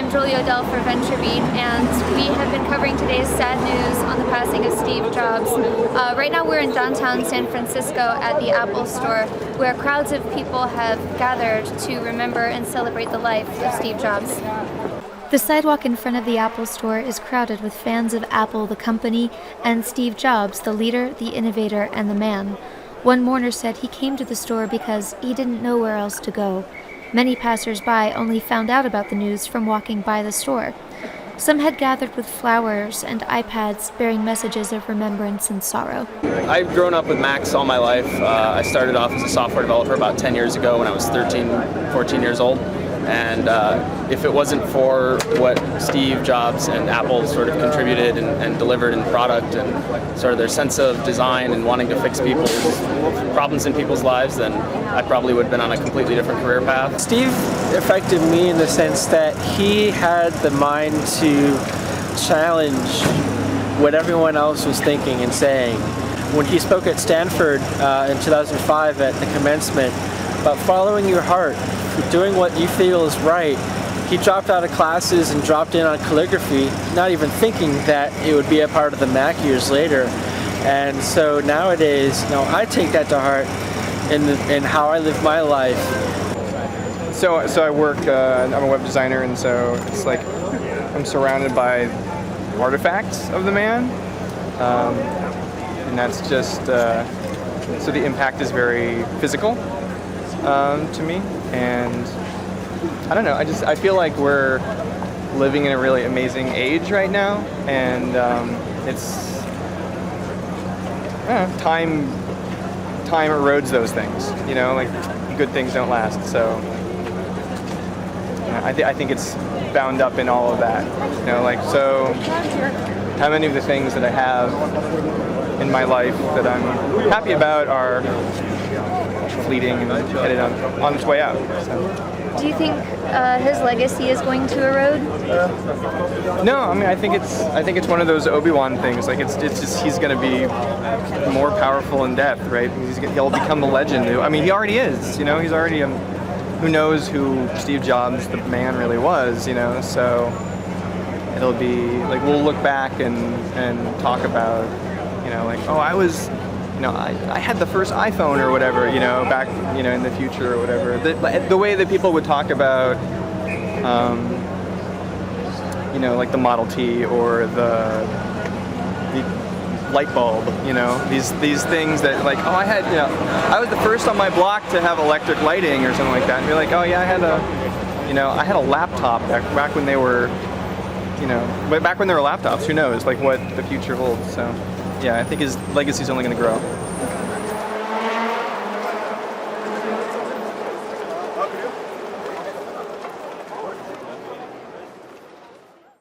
I'm Jolie Odell for VentureBeat, and we have been covering today's sad news on the passing of Steve Jobs. Right now we're in downtown San Francisco at the Apple Store, where crowds of people have gathered to remember and celebrate the life of Steve Jobs. The sidewalk in front of the Apple Store is crowded with fans of Apple, the company, and Steve Jobs, the leader, the innovator, and the man. One mourner said he came to the store because he didn't know where else to go. Many passers-by only found out about the news from walking by the store. Some had gathered with flowers and iPads bearing messages of remembrance and sorrow. I've grown up with Macs all my life. I started off as a software developer about 10 years ago when I was 13, 14 years old. And if it wasn't for what Steve Jobs and Apple sort of contributed and delivered in product and sort of their sense of design and wanting to fix people's problems in people's lives, then I probably would have been on a completely different career path. Steve affected me in the sense that he had the mind to challenge what everyone else was thinking and saying. When he spoke at Stanford in 2005 at the commencement about following your heart, doing what you feel is right, he dropped out of classes and dropped in on calligraphy, not even thinking that it would be a part of the Mac years later. And so nowadays, I take that to heart in how I live my life. So I work, I'm a web designer, and so it's like I'm surrounded by artifacts of the man, and that's just, so the impact is very physical to me. And I don't know, I feel like we're living in a really amazing age right now, and it's time erodes those things, like good things don't last. So I think it's bound up in all of that, so how many of the things that I have in my life that I'm happy about are fleeting and headed on its way out. So. Do you think his legacy is going to erode? No, I think it's one of those Obi-Wan things. Like it's just he's going to be more powerful in death, right? He'll become a legend. He already is. He's already who knows who Steve Jobs, the man, really was. So it'll be like we'll look back and talk about, I was. I had the first iPhone or whatever, back, in the future or whatever. The way that people would talk about, like the Model T or the light bulb, these things that like, I had, I was the first on my block to have electric lighting or something like that. And you're like, oh yeah, I had a laptop back when they were, back when there were laptops. Who knows, like what the future holds. So. Yeah, I think his legacy's only going to grow.